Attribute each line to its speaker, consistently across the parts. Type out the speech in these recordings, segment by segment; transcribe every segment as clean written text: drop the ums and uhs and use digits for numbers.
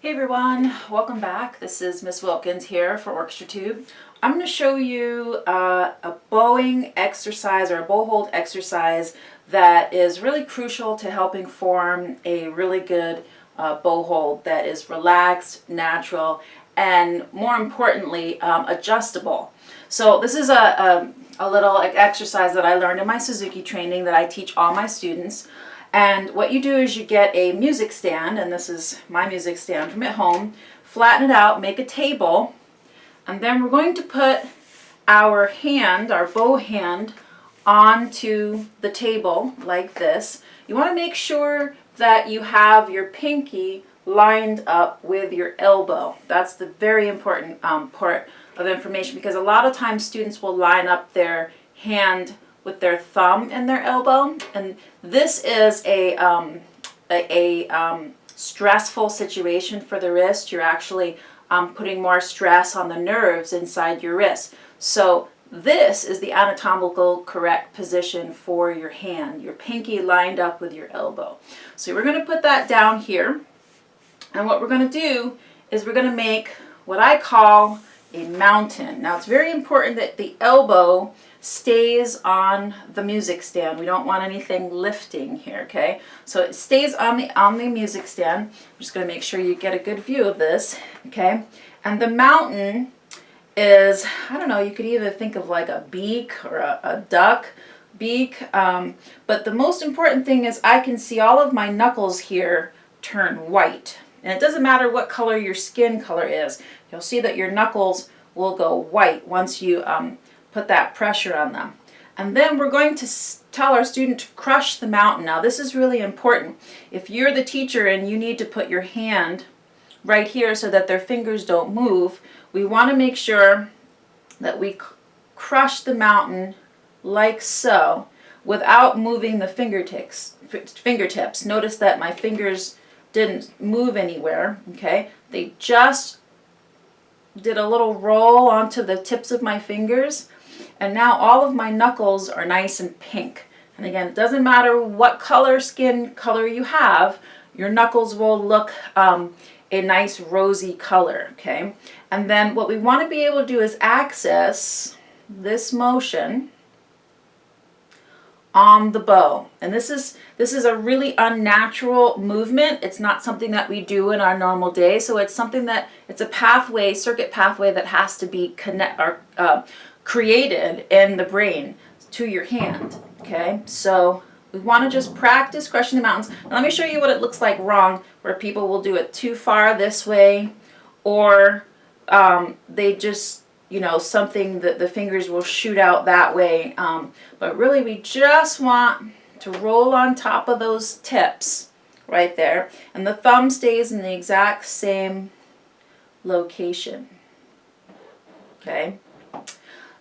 Speaker 1: Hey everyone, welcome back. This is Miss Wilkins here for Orchestra-Tube. I'm going to show you a bowing exercise or a bow hold exercise that is really crucial to helping form a really good bow hold that is relaxed, natural, and more importantly, adjustable. So this is a little exercise that I learned in my Suzuki training that I teach all my students. And what you do is you get a music stand, and this is my music stand from at home, flatten it out, make a table, and then we're going to put our hand, our bow hand, onto the table like this. You want to make sure that you have your pinky lined up with your elbow. That's the very important part of information, because a lot of times students will line up their hand with their thumb and their elbow, and this is a stressful situation for the wrist. You're actually putting more stress on the nerves inside your wrist. So this is the anatomical correct position for your hand, your pinky lined up with your elbow. So we're going to put that down here, and what we're going to do is we're going to make what I call a mountain. Now it's very important that the elbow stays on the music stand. We don't want anything lifting here, okay? So it stays on the music stand. I'm just going to make sure you get a good view of this, okay? And the mountain is, I don't know, you could either think of like a beak or a duck beak, but the most important thing is I can see all of my knuckles here turn white. And it doesn't matter what color your skin color is. You'll see that your knuckles will go white once you put that pressure on them. And then we're going to tell our student to crush the mountain. Now this is really important. If you're the teacher and you need to put your hand right here so that their fingers don't move, we want to make sure that we crush the mountain like so without moving the fingertips. Notice that my fingers didn't move anywhere, okay? They just did a little roll onto the tips of my fingers, and now all of my knuckles are nice and pink. And again, it doesn't matter what skin color you have, your knuckles will look a nice rosy color, okay? And then what we want to be able to do is access this motion on the bow. And this is a really unnatural movement. It's not something that we do in our normal day. So it's something that, it's a pathway, circuit pathway that has to be created in the brain to your hand, okay? So we want to just practice crushing the mountains. Now let me show you what it looks like wrong, where people will do it too far this way, or they just, you know, something that the fingers will shoot out that way. But really we just want to roll on top of those tips right there, and the thumb stays in the exact same location, okay?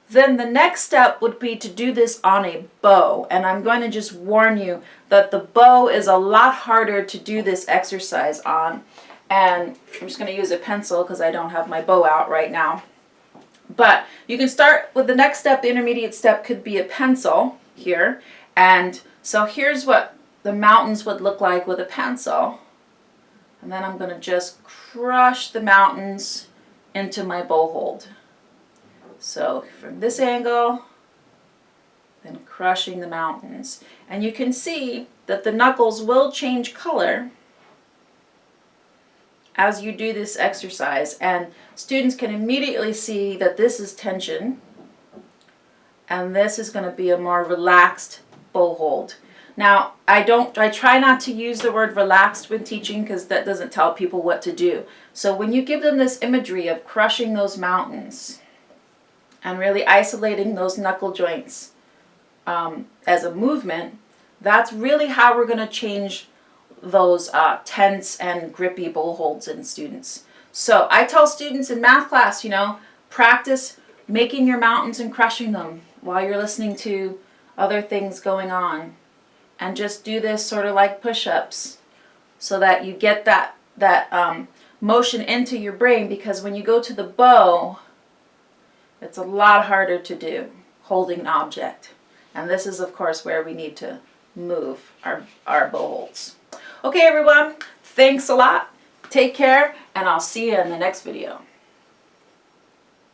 Speaker 1: Then the next step would be to do this on a bow, and I'm going to just warn you that the bow is a lot harder to do this exercise on, and I'm just going to use a pencil because I don't have my bow out right now. But you can start with the next step. The intermediate step could be a pencil here, and so here's what the mountains would look like with a pencil, and then I'm going to just crush the mountains into my bow hold. So from this angle, then crushing the mountains. And you can see that the knuckles will change color as you do this exercise, and students can immediately see that this is tension and this is going to be a more relaxed bow hold. Now I try not to use the word relaxed when teaching, because that doesn't tell people what to do. So when you give them this imagery of crushing those mountains and really isolating those knuckle joints as a movement, that's really how we're going to change those tense and grippy bow holds in students. So I tell students in math class, you know, practice making your mountains and crushing them while you're listening to other things going on. And just do this sort of like push-ups so that you get that motion into your brain, because when you go to the bow, it's a lot harder to do holding an object. And this is, of course, where we need to move our bow holds. Okay, everyone, thanks a lot. Take care, and I'll see you in the next video.